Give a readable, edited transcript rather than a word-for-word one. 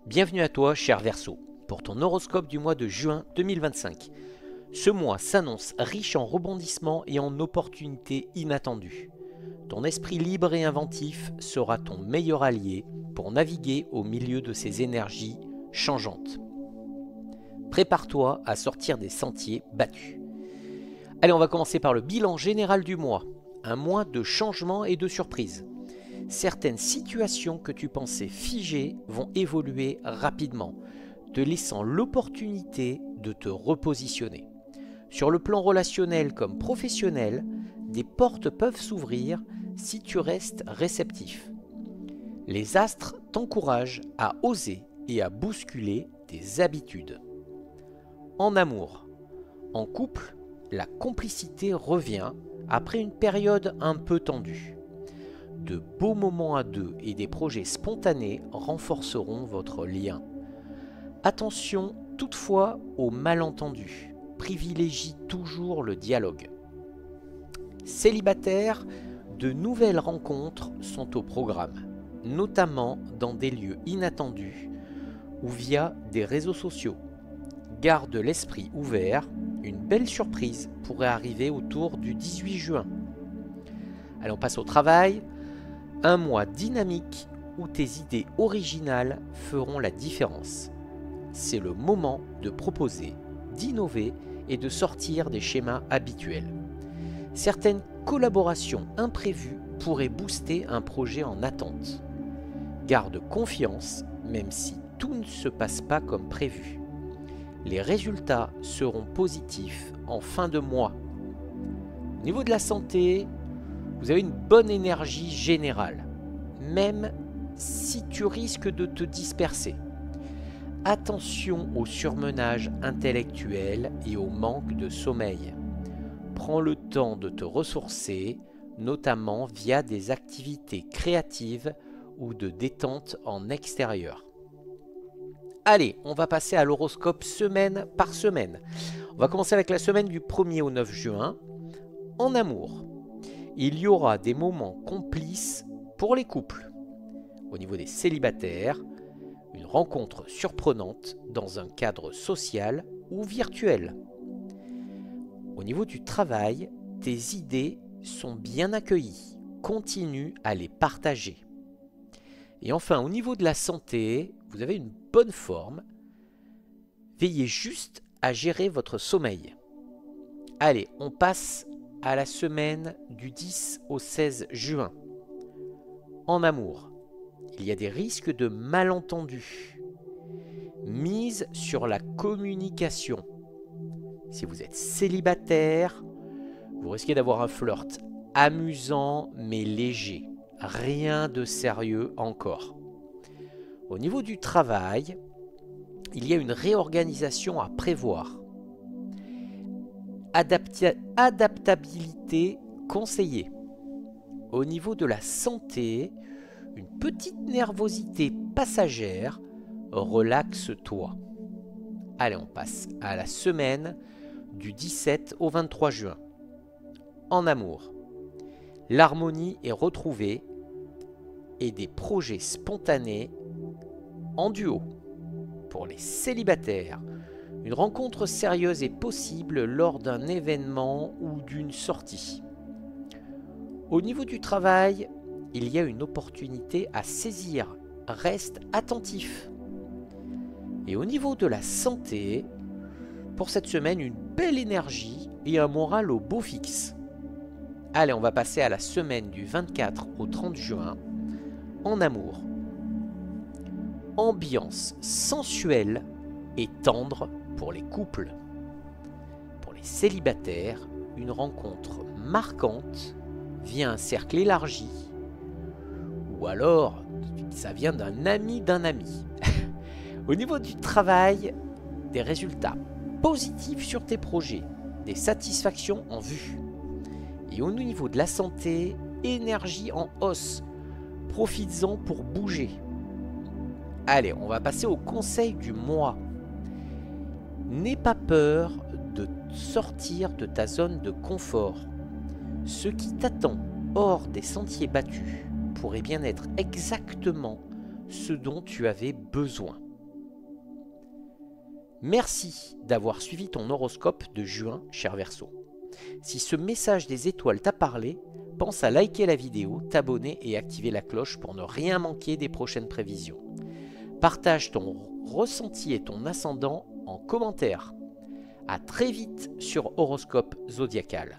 Bienvenue à toi, cher Verseau, pour ton horoscope du mois de juin 2025. Ce mois s'annonce riche en rebondissements et en opportunités inattendues. Ton esprit libre et inventif sera ton meilleur allié pour naviguer au milieu de ces énergies changeantes. Prépare-toi à sortir des sentiers battus. Allez, on va commencer par le bilan général du mois. Un mois de changements et de surprises. Certaines situations que tu pensais figées vont évoluer rapidement, te laissant l'opportunité de te repositionner. Sur le plan relationnel comme professionnel, des portes peuvent s'ouvrir si tu restes réceptif. Les astres t'encouragent à oser et à bousculer tes habitudes. En amour, en couple, la complicité revient après une période un peu tendue. De beaux moments à deux et des projets spontanés renforceront votre lien. Attention toutefois aux malentendus. Privilégie toujours le dialogue. Célibataires, de nouvelles rencontres sont au programme, notamment dans des lieux inattendus ou via des réseaux sociaux. Garde l'esprit ouvert, une belle surprise pourrait arriver autour du 18 juin. Allez, on passe au travail. Un mois dynamique où tes idées originales feront la différence. C'est le moment de proposer, d'innover et de sortir des schémas habituels. Certaines collaborations imprévues pourraient booster un projet en attente. Garde confiance, même si tout ne se passe pas comme prévu. Les résultats seront positifs en fin de mois. Au niveau de la santé, vous avez une bonne énergie générale, même si tu risques de te disperser. Attention au surmenage intellectuel et au manque de sommeil. Prends le temps de te ressourcer, notamment via des activités créatives ou de détente en extérieur. Allez, on va passer à l'horoscope semaine par semaine. On va commencer avec la semaine du 1er au 9 juin. En amour, il y aura des moments complices pour les couples. Au niveau des célibataires, une rencontre surprenante dans un cadre social ou virtuel. Au niveau du travail, tes idées sont bien accueillies. Continue à les partager. Et enfin, au niveau de la santé, vous avez une bonne forme. Veillez juste à gérer votre sommeil. Allez, on passe à la semaine du 10 au 16 juin. En amour, il y a des risques de malentendus. Mise sur la communication. Si vous êtes célibataire, vous risquez d'avoir un flirt amusant mais léger. Rien de sérieux encore. Au niveau du travail, il y a une réorganisation à prévoir. Adaptabilité conseillée. Au niveau de la santé, une petite nervosité passagère, relaxe-toi. Allez, on passe à la semaine du 17 au 23 juin. En amour, l'harmonie est retrouvée et des projets spontanés en duo. Pour les célibataires, une rencontre sérieuse est possible lors d'un événement ou d'une sortie. Au niveau du travail, il y a une opportunité à saisir. Reste attentif. Et au niveau de la santé, pour cette semaine, une belle énergie et un moral au beau fixe. Allez, on va passer à la semaine du 24 au 30 juin. En amour. Ambiance sensuelle et tendre pour les couples. Pour les célibataires, une rencontre marquante via un cercle élargi ou alors ça vient d'un ami d'un ami. Au niveau du travail, des résultats positifs sur tes projets, des satisfactions en vue. Et au niveau de la santé, énergie en hausse. Profites-en pour bouger. Allez, on va passer au conseil du mois. N'aie pas peur de sortir de ta zone de confort. Ce qui t'attend hors des sentiers battus pourrait bien être exactement ce dont tu avais besoin. Merci d'avoir suivi ton horoscope de juin, cher Verseau. Si ce message des étoiles t'a parlé, pense à liker la vidéo, t'abonner et activer la cloche pour ne rien manquer des prochaines prévisions. Partage ton ressenti et ton ascendant en commentaire. À très vite sur Horoscope Zodiacal.